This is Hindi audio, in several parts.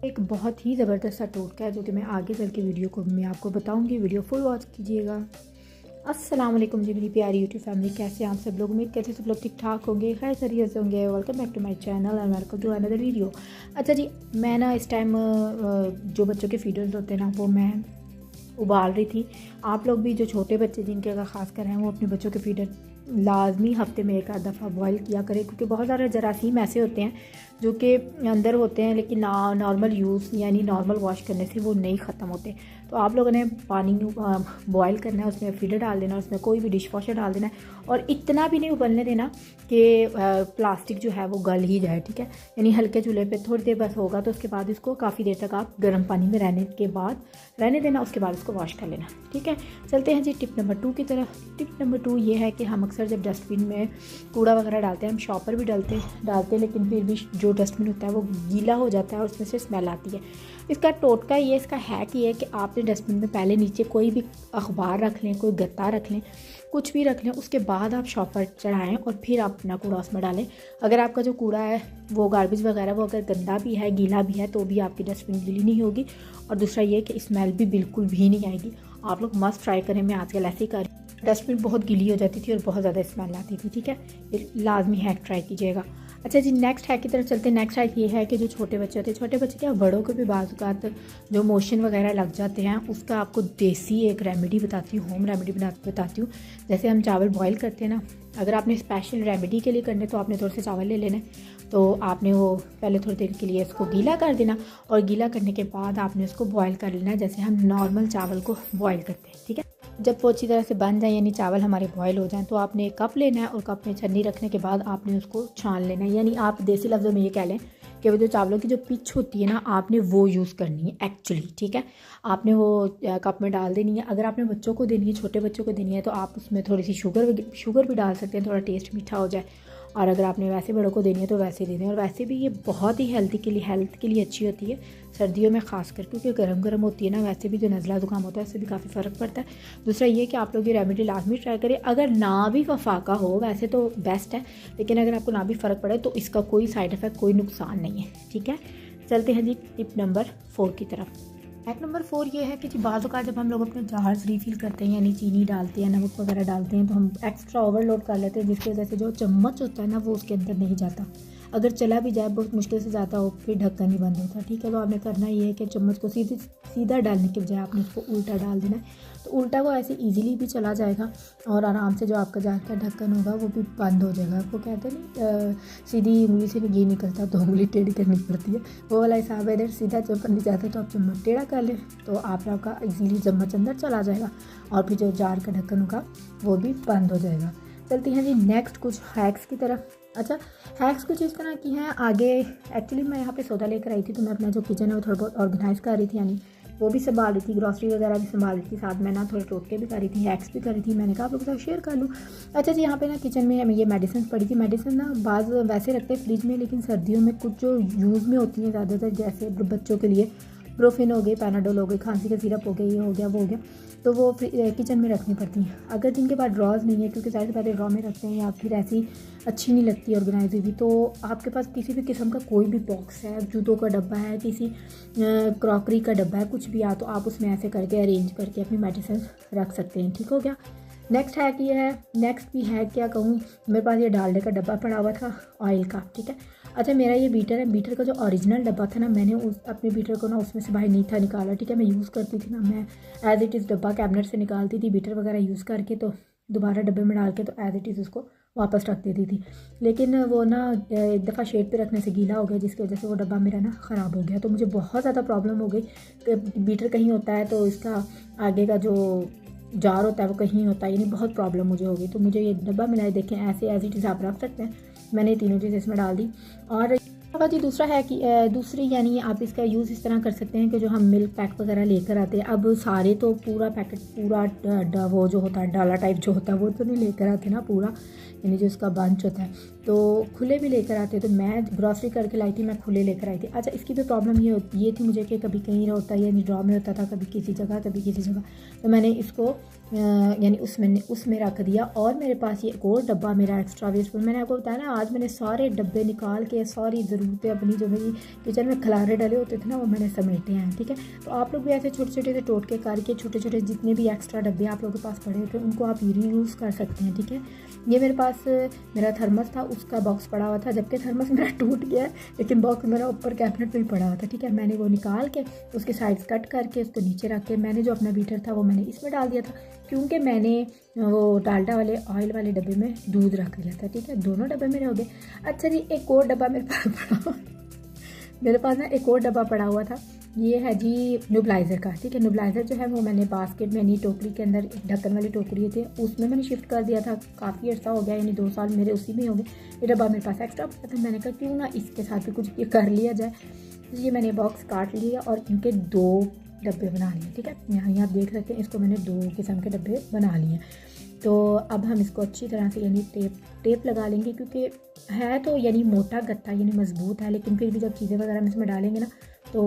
एक बहुत ही ज़बरदस्त सा टोटका है जो कि मैं आगे चल के वीडियो को मैं आपको बताऊंगी। वीडियो फुल वॉच कीजिएगा। अस्सलाम वालेकुम जी मेरी प्यारी यूट्यूब फैमिली, कैसे हैं आप सब लोग? उम्मीद कैसे सब लोग ठीक ठाक होंगे, खैर खैरियत से होंगे। Welcome back to my channel and welcome to another video. अच्छा जी, मैं ना इस टाइम जो बच्चों के फीडर्स होते हैं ना वो मैं उबाल रही थी। आप लोग भी जो छोटे बच्चे जिनके अगर ख़ास कर हैं वो अपने बच्चों के फीडर लाजमी हफ्ते में एक आध दफ़ा बॉयल किया करें, क्योंकि बहुत सारे जरासीम ऐसे होते हैं जो कि अंदर होते हैं लेकिन नॉर्मल यूज़ यानी नॉर्मल वॉश करने से वो नहीं ख़त्म होते। तो आप लोगों ने पानी बॉयल करना है, उसमें फीडर डाल देना, उसमें कोई भी डिश वॉशर डाल देना है और इतना भी नहीं उबलने देना कि प्लास्टिक जो है वो गल ही जाए, ठीक है। यानी हल्के चूल्हे पे थोड़ी देर बस होगा, तो उसके बाद इसको काफ़ी देर तक आप गर्म पानी में रहने देना, उसके बाद इसको वॉश कर लेना, ठीक है। चलते हैं जी टिप नंबर 2 की तरफ। टिप नंबर 2 ये है कि हम अक्सर जब डस्टबिन में कूड़ा वगैरह डालते हैं, हम शॉपर भी डालते हैं लेकिन फिर भी जो डस्टबिन होता है वो गीला हो जाता है और उसमें से स्मेल आती है। इसका टोटका ये, इसका हैक ये है कि आपने डस्टबिन में पहले नीचे कोई भी अखबार रख लें, कोई गत्ता रख लें, कुछ भी रख लें, उसके बाद आप शॉपर चढ़ाएं और फिर आप अपना कूड़ा उसमें डालें। अगर आपका जो कूड़ा है वो गार्बेज वगैरह वो अगर गंदा भी है, गीला भी है, तो भी आपकी डस्टबिन गीली नहीं होगी। और दूसरा ये कि स्मेल भी बिल्कुल भी नहीं आएगी। आप लोग मस्त ट्राई करें, मैं आजकल ऐसे ही कर रही हूँ। डस्टबिन बहुत गीली हो जाती थी और बहुत ज़्यादा स्मेल आती थी, ठीक है। ये लाजमी हैक ट्राई कीजिएगा। अच्छा जी, नेक्स्ट हैक की तरफ चलते हैं। नेक्स्ट हैक ये है कि जो छोटे बच्चे होते हैं, छोटे बच्चे क्या बड़ों को भी बाज़ जो मोशन वगैरह लग जाते हैं, उसका आपको देसी एक रेमेडी बताती हूँ, होम रेमेडी बताती हूँ। जैसे हम चावल बॉयल करते हैं ना, अगर आपने स्पेशल रेमेडी के लिए करने तो आपने थोड़े से चावल ले लेने, तो आपने वो पहले थोड़ी देर के लिए इसको गीला कर देना और गीला करने के बाद आपने उसको बॉयल कर लेना जैसे हम नॉर्मल चावल को बॉयल करते हैं, ठीक है। जब वो अच्छी तरह से बन जाए यानी चावल हमारे बॉयल हो जाएं, तो आपने एक कप लेना है और कप में छन्नी रखने के बाद आपने उसको छान लेना है। यानी आप देसी लफ्ज़ों में ये कह लें कि वो जो चावलों की जो पिच होती है ना, आपने वो यूज़ करनी है एक्चुअली, ठीक है। आपने वो कप में डाल देनी है। अगर आपने बच्चों को देनी है, छोटे बच्चों को देनी है, तो आप उसमें थोड़ी सी शुगर भी डाल सकते हैं, थोड़ा टेस्ट मीठा हो जाए। और अगर आपने वैसे बड़ों को देनी है तो वैसे दे दें। और वैसे भी ये बहुत ही हेल्थ के लिए अच्छी होती है, सर्दियों में खासकर, क्योंकि गर्म होती है ना। वैसे भी जो नज़ला ज़ुकाम होता है उससे भी काफ़ी फ़र्क पड़ता है। दूसरा ये कि आप लोग ये रेमेडी लाजमी ट्राई करें। अगर ना भी वफाका हो, वैसे तो बेस्ट है, लेकिन अगर आपको ना भी फ़र्क पड़े तो इसका कोई साइड इफ़ेक्ट, कोई नुकसान नहीं है, ठीक है। चलते हैं जी टिप नंबर 4 की तरफ। हैक नंबर 4 ये है कि जी बाज़ औक़ात जब हम लोग अपने जार्स रीफ़िल करते हैं, यानी चीनी डालते हैं, नमक वगैरह डालते हैं, तो हम एक्स्ट्रा ओवरलोड कर लेते हैं, जिसकी वजह से जो चम्मच होता है ना वो उसके अंदर नहीं जाता। अगर चला भी जाए बहुत मुश्किल से जाता हो, फिर ढक्कन नहीं बंद होता, ठीक है। तो आपने करना ये है कि चम्मच को सीधा डालने के बजाय आपने उसको उल्टा डाल देना है। तो उल्टा वो ऐसे ईजिली भी चला जाएगा और आराम से जो आपका जार का ढक्कन होगा वो भी बंद हो जाएगा। वो कहते हैं नहीं, सीधी उंगली से घी निकलता तो उंगली टेढ़ी करनी पड़ती है, वो वाला हिसाब है। इधर सीधा चम्मच नहीं जाता तो आप चम्मच टेढ़ा कर लें, तो आपका ईजिली चम्मच अंदर चला जाएगा और फिर जो जार का ढक्कन होगा वो भी बंद हो जाएगा। चलती हैं जी नेक्स्ट कुछ हैक्स की तरफ। अच्छा, हैक्स कुछ इस तरह की हैं आगे। एक्चुअली मैं यहाँ पे सौदा लेकर आई थी, तो मैं अपना जो किचन है वो थोड़ा बहुत ऑर्गेनाइज़ कर रही थी, यानी वो भी संभाल रही थी, ग्रॉसरी वगैरह भी संभाल रही थी, साथ में ना थोड़े टोटके भी कर रही थी, हैक्स भी कर रही थी। मैंने कहा आप लोगों के साथ शेयर कर लूँ। अच्छा जी, यहाँ पे ना किचन में ये मेडिसिन पड़ी थी। मेडिसिन ना बाज़ वैसे रखते हैं फ्रिज में, लेकिन सर्दियों में कुछ जो यूज़ में होती हैं ज़्यादातर, जैसे बच्चों के लिए ब्रोफिन हो गए, पैनाडोल हो गए, खांसी का सिरप हो गया, ये हो गया, वो हो गया, तो वो किचन में रखनी पड़ती हैं। अगर जिनके पास ड्रॉज नहीं है, क्योंकि ज़ाहिर बात है ड्रॉ में रखते हैं या फिर ऐसी अच्छी नहीं लगती ऑर्गेनाइज हुई, तो आपके पास किसी भी किस्म का कोई भी बॉक्स है, जूतों का डब्बा है, किसी क्रॉकरी का डब्बा है, कुछ भी आ, तो आप उसमें ऐसे करके अरेंज करके अपनी मेडिसिन रख सकते हैं, ठीक हो गया। नेक्स्ट हैक ये है, नेक्स्ट भी है क्या कहूँ, मेरे पास ये डालडे का डब्बा पड़ा हुआ था ऑयल का, ठीक है। अच्छा, मेरा ये बीटर है, बीटर का जो ओरिजिनल डब्बा था ना, मैंने अपने बीटर को ना उसमें से बाहर नहीं था निकाला, ठीक है। मैं यूज़ करती थी ना, मैं एज़ इट इज़ डब्बा कैबिनेट से निकालती थी बीटर वगैरह यूज़ करके, तो दोबारा डब्बे में डाल के तो एज़ इट इज़ उसको वापस रख देती थी। लेकिन वो ना एक दफ़ा शेड पे रखने से गीला हो गया, जिसकी वजह से वो डब्बा मेरा ना ख़राब हो गया। तो मुझे बहुत ज़्यादा प्रॉब्लम हो गई कि बीटर कहीं होता है तो इसका आगे का जो जार होता है वो कहीं होता है, यानी बहुत प्रॉब्लम मुझे हो गई। तो मुझे ये डब्बा मिला है, देखें ऐसे एज़ इट इज़ आप रख सकते हैं। मैंने तीनों चीज़ें इसमें डाल दी। और जी दूसरा है कि दूसरी यानी आप इसका यूज़ इस तरह कर सकते हैं कि जो हम मिल्क पैक वगैरह लेकर आते हैं, अब सारे तो पूरा पैकेट पूरा वो जो होता है डाला टाइप जो होता है वो तो नहीं लेकर आते ना पूरा, यानी जो उसका बंच होता है, तो खुले भी लेकर आते हैं। तो मैं ग्रॉसरी करके लाई थी, मैं खुले लेकर आई थी। अच्छा, इसकी भी प्रॉब्लम ये थी मुझे कि कभी कहीं होता है, यानी ड्रॉ में होता था, कभी किसी जगह कभी किसी जगह, तो मैंने इसको यानी उसमें रख दिया। और मेरे पास ये एक और डब्बा मेरा एक्स्ट्रा वेस्ट, मैंने आपको बताया ना, आज मैंने सारे डब्बे निकाल के सारी ज़रूरी ज़रूरतें अपनी जो मेरी किचन में खलारे डले होते थे ना वो मैंने समेटे हैं, ठीक है। तो आप लोग भी ऐसे छोटे छोटे से टोटके करके छोटे छोटे जितने भी एक्स्ट्रा डब्बे आप लोगों के पास पड़े होते हैं उनको आप रीयूज़ कर सकते हैं, ठीक है। ये मेरे पास मेरा थर्मस था, उसका बॉक्स पड़ा हुआ था, जबकि थर्मस मेरा टूट गया है लेकिन बॉक्स मेरा ऊपर कैबिनेट पे ही पड़ा हुआ था, ठीक है। मैंने वो निकाल के उसके साइड्स कट करके उसको नीचे रख के मैंने जो अपना बीटर था वो मैंने इसमें डाल दिया था, क्योंकि मैंने वो डालडा वाले ऑयल वाले डब्बे में दूध रख दिया था, ठीक है। दोनों डब्बे मेरे हो गए। अच्छा जी, एक और डब्बा मेरे पास ना एक और डब्बा पड़ा हुआ था, ये है जी न्यूबलाइज़र का, ठीक है। न्यूबलाइज़र जो है वो मैंने बास्केट में यानी टोकरी के अंदर ढक्कन वाली टोकरी थी उसमें मैंने शिफ्ट कर दिया था, काफ़ी अर्सा हो गया, यानी 2 साल मेरे उसी में हो गए। ये डब्बा मेरे पास एक्स्ट्रा पड़ा था, मैंने कहा क्यों ना इसके साथ भी कुछ ये कर लिया जाए। तो ये मैंने बॉक्स काट लिया और इनके 2 डब्बे बना लिए, ठीक है। यहाँ आप देख सकते हैं, इसको मैंने 2 किस्म के डब्बे बना लिए। तो अब हम इसको अच्छी तरह से यानी टेप लगा लेंगे, क्योंकि है तो यानी मोटा गत्ता यानी मजबूत है, लेकिन फिर भी जब चीज़ें वगैरह हम इसमें डालेंगे ना तो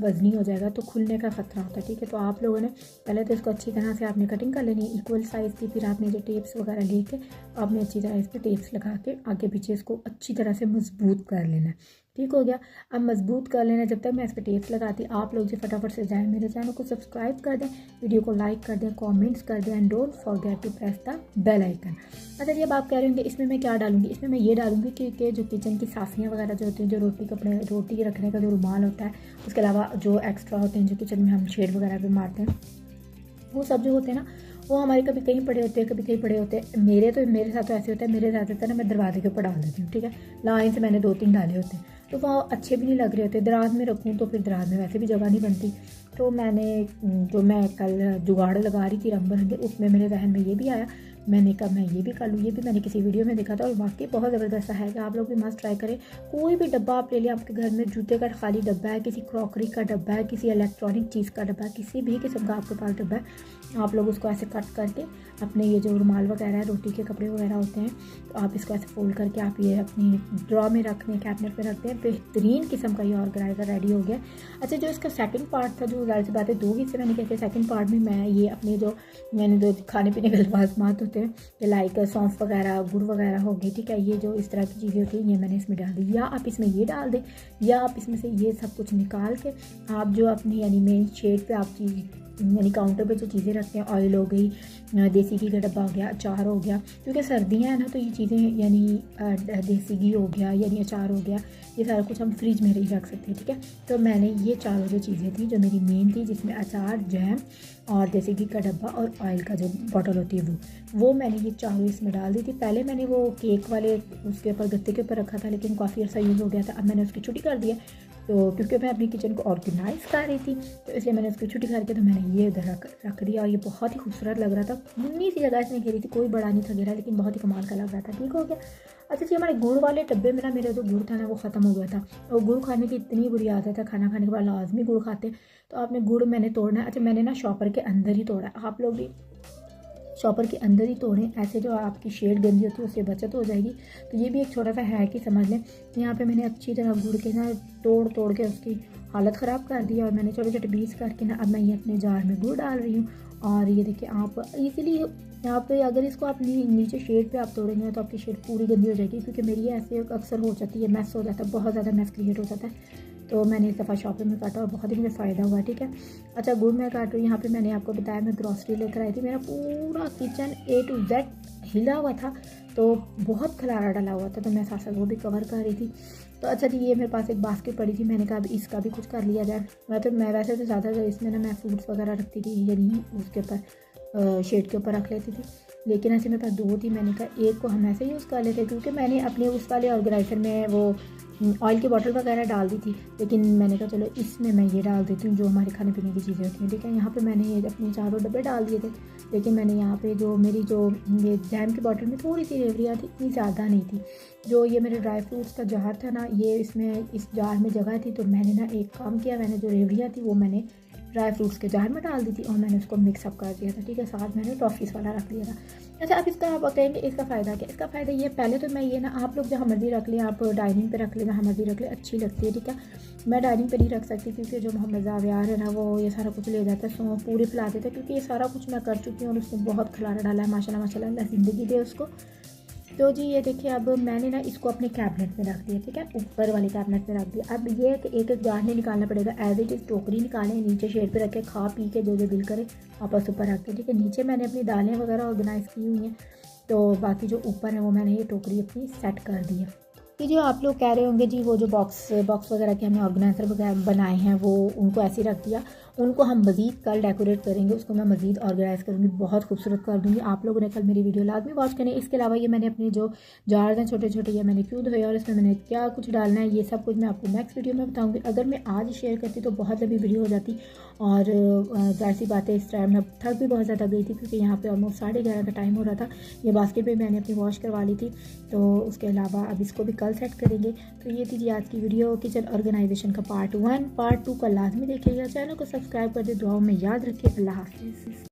वज़नी हो जाएगा, तो खुलने का ख़तरा होता है, ठीक है। तो आप लोगों ने पहले तो इसको अच्छी तरह से आपने कटिंग कर लेनी है इक्वल साइज़ की, फिर आपने जो टेप्स वगैरह लेके आपने अच्छी तरह इस पर टेप्स लगा के आगे पीछे इसको अच्छी तरह से मजबूत कर लेना है, ठीक हो गया। अब मजबूत कर लेना, जब तक मैं इस पर टेप्स लगाती आप लोग जो फटाफट से जाएँ मेरे चैनल को सब्सक्राइब कर दें, वीडियो को लाइक कर दें, कमेंट्स कर दें and don't forget to press the bell icon. अच्छा जी, अब आप कह रहे होंगे इसमें मैं क्या डालूंगी, इसमें मैं ये डालूंगी कि जो किचन की साफियाँ वगैरह जो होती हैं, जो रोटी रखने का जो रुमाल होता है, उसके अलावा जो एक्स्ट्रा होते हैं जो किचन में हम शेड वगैरह भी मारते हैं, वो सब जो होते हैं ना वो हमारे कभी कहीं पड़े होते हैं, कभी कहीं पड़े होते हैं। मेरे साथ तो ऐसे होता है, मेरे साथ होता है ना मैं दरवाजे के ऊपर डाल देती हूँ, ठीक है। लाइन से मैंने 2-3 डाले होते हैं, तो वो अच्छे भी नहीं लग रहे होते। दराज में रखूँ तो फिर दराज में वैसे भी जगह नहीं बनती। तो मैं कल जुगाड़ लगा रही थी रंग बिरंगे, उसमें मेरे जहन में ये भी आया, मैंने कहा मैं ये भी कर लूँ। ये भी मैंने किसी वीडियो में देखा था और वाकई बहुत ज़बरदस्त है कि आप लोग भी मस्त ट्राई करें। कोई भी डब्बा आप ले लिया, आपके घर में जूते का खाली डब्बा है, किसी क्रॉकरी का डब्बा है, किसी इलेक्ट्रॉनिक चीज़ का डब्बा है, किसी भी किस्म का आपके पास डब्बा है, आप लोग उसको ऐसे कट करके अपने ये जो रुमाल वगैरह है, रोटी के कपड़े वगैरह होते हैं, तो आप इसको ऐसे फोल्ड करके आप ये अपनी ड्रॉ में रखते हैं, कैबिनेट में रखते हैं। बेहतरीन किस्म का ये ऑर्गेनाइज़र रेडी हो गया। अच्छा, जो इसका सेकंड पार्ट था, जो ज़ाहिर सी बात है 2 हिस्से मैंने कहते हैं, सेकंड पार्ट में मैं ये अपने जो मैंने जो खाने पीने के लवाज़मात होते हैं, लाइक सौंफ वगैरह, गुड़ वगैरह हो गई, ठीक है, ये जो इस तरह की चीज़ें होती हैं ये मैंने इसमें डाल दी। या आप इसमें ये डाल दें, या आप इसमें से ये सब कुछ निकाल के आप जो अपनी यानी मेन शेड पे आप चीज़ यानी काउंटर पे जो चीज़ें रखते हैं, ऑयल हो गई, देसी घी का डब्बा हो गया, अचार हो गया, क्योंकि सर्दियाँ हैं ना, तो ये चीज़ें यानी देसी घी हो गया यानी अचार हो गया, ये सारा कुछ हम फ्रिज में ही रख सकते हैं, ठीक है। तो मैंने ये चारों जो चीज़ें थी जो मेरी मेन थी, जिसमें अचार, जैम और देसी घी का डब्बा और ऑयल का जो बॉटल होती है वो मैंने ये चारों इसमें डाल दी थी। पहले मैंने वो केक वाले उसके ऊपर गत्ते के ऊपर रखा था, लेकिन काफ़ी अर्सा यूज़ हो गया था, अब मैंने उसकी छुट्टी कर दिया। तो क्योंकि मैं अपनी किचन को ऑर्गेनाइज़ कर रही थी, तो इसलिए मैंने उसकी छुट्टी करके तो मैंने ये उधर रख दिया, और ये बहुत ही खूबसूरत लग रहा था। मुन्नी सी जगह इसने घेरी थी, कोई बड़ा नहीं था घेरा, लेकिन बहुत ही कमाल का लग रहा था, ठीक हो गया। अच्छा जी, हमारे गुड़ वाले डब्बे में ना मेरा जो गुड़ था ना वो ख़त्म हो गया था, और गुड़ खाने की इतनी बुरी आदत है, खाना खाने के बाद लाजमी गुड़ खाते। तो आपने गुड़ मैंने तोड़ना है। अच्छा, मैंने ना शॉपर के अंदर ही तोड़ा है, आप लोग भी शॉपर के अंदर ही तोड़ें, ऐसे जो आपकी शेड गंदी होती है उससे बचत हो जाएगी। तो ये भी एक छोटा सा है कि समझ लें। यहाँ पे मैंने अच्छी तरह गुड़ के ना तोड़ के उसकी हालत ख़राब कर दिया, और मैंने छोटे छोटे पीस करके ना अब मैं ये अपने जार में गुड़ डाल रही हूँ। और ये देखिए, आप इजीली यहाँ पे अगर इसको आप नीचे शेड पे आप तोड़ेंगे तो आपकी शेड पूरी गंदी हो जाएगी, क्योंकि मेरी ऐसे अक्सर हो जाती है, मैस हो जाता है, बहुत ज़्यादा मैस क्रिएट हो जाता है। तो मैंने इस दफ़ा शॉपिंग में काटा और बहुत ही मुझे फ़ायदा हुआ, ठीक है। अच्छा, गुड़ मैं काट रही हूँ। यहाँ पे मैंने आपको बताया मैं ग्रॉसरी लेकर आई थी, मेरा पूरा किचन A to Z हिला हुआ था, तो बहुत खलारा डाला हुआ था, तो मैं साथ साथ वो भी कवर कर रही थी। तो अच्छा जी, ये मेरे पास एक बास्केट पड़ी थी, मैंने कहा अब इसका भी कुछ कर लिया जाए। मैं वैसे तो ज़्यादा इसमें ना मैं फ्रूट्स वगैरह रखती थी, यानी उसके ऊपर शेड के ऊपर रख लेती थी, लेकिन ऐसे मेरे पास 2 थी। मैंने कहा एक को हम ऐसे यूज़ कर लेते, क्योंकि मैंने अपने उस वाले ऑर्गेनाइज़र में वो ऑयल की बॉटल वगैरह डाल दी थी, लेकिन मैंने कहा चलो इसमें मैं ये डाल देती हूँ जो हमारे खाने पीने की चीज़ें होती हैं, ठीक है। यहाँ पे मैंने ये अपने चारों डब्बे डाल दिए थे, लेकिन मैंने यहाँ पे जो मेरी जो ये जैम की बॉटल में थोड़ी सी रेवड़ियाँ थी, इतनी ज़्यादा नहीं थी। जो ये मेरे ड्राई फ्रूट्स का जार था ना, ये इसमें इस जार में जगह थी, तो मैंने ना एक काम किया, मैंने जो रेवड़ियाँ थी वो मैंने ड्राई फ्रूट्स के जार में डाल दी थी और मैंने उसको मिक्सअप कर दिया था, ठीक है। साथ मैंने टॉफ़ीज़ वाला रख लिया था। अच्छा, अब इसका आप कहेंगे इसका फ़ायदा क्या? इसका फ़ायदा ये, पहले तो मैं ये ना आप लोग जहाँ मर्जी रख लें, आप डाइनिंग पे रख लें, जहाँ मर्जी रख लें, अच्छी लगती है, ठीक है। मैं डाइनिंग पे नहीं रख सकती, क्योंकि जो मोहम्मद जावियार है ना वो ये सारा कुछ ले जाता है, सौंफ पूरी फैला देता है, क्योंकि ये सारा कुछ मैं कर चुकी हूँ और उसने बहुत खलारा डाला है, माशाल्लाह माशाल्लाह, अल्लाह ज़िंदगी दे उसको। तो जी ये देखिए, अब मैंने ना इसको अपने कैबिनेट में रख दिया, ठीक है, ऊपर वाले कैबिनेट में रख दिया। अब ये कि एक एक बार नहीं निकालना पड़ेगा, एज इट इज़ टोकरी निकालें, नीचे शेड पे रखें, खा पी के जो जो दिल करे वापस ऊपर रख दें, ठीक है। नीचे मैंने अपनी दालें वगैरह ऑर्गेनाइज़ की हुई हैं, तो बाकी जो ऊपर है वो मैंने ये टोकरी अपनी सेट कर दी है। कि जो आप लोग कह रहे होंगे जी वो जो बॉक्स वगैरह के हमने ऑर्गेनाइज़र वगैरह बनाए हैं वो उनको ऐसे ही रख दिया, उनको हम मज़ीद कल डेकोरेट करेंगे, उसको मैं मज़ीद ऑर्गेनाइज़ करूँगी, बहुत खूबसूरत कर दूँगी। आप लोगों ने कल मेरी वीडियो लाजमी वॉच करनी है। इसके अलावा ये मैंने अपने जो जार्स हैं छोटे छोटे, ये मैंने क्यों धोए और इसमें मैंने क्या कुछ डालना है, ये सब कुछ मैं आपको नेक्स्ट वीडियो में बताऊँगी। अगर मैं आज शेयर करती तो बहुत लंबी वीडियो हो जाती, और जाहिर सी बात है इस टाइम मैं थक भी बहुत ज़्यादा गई थी, क्योंकि यहाँ पे ऑलमोस्ट 11:30 का टाइम हो रहा था। ये बास्केट भी मैंने अपनी वॉश करवा ली थी, तो उसके अलावा अब इसको भी कल सेट करेंगे। तो ये थी जी आज की वीडियो, किचन ऑर्गेनाइजेशन का पार्ट 1। पार्ट 2 का लाजमी देखिएगा। चैनल को सब्सक्राइब कर दे, दुआओं में याद रखिए। अल्लाह हाफिज़।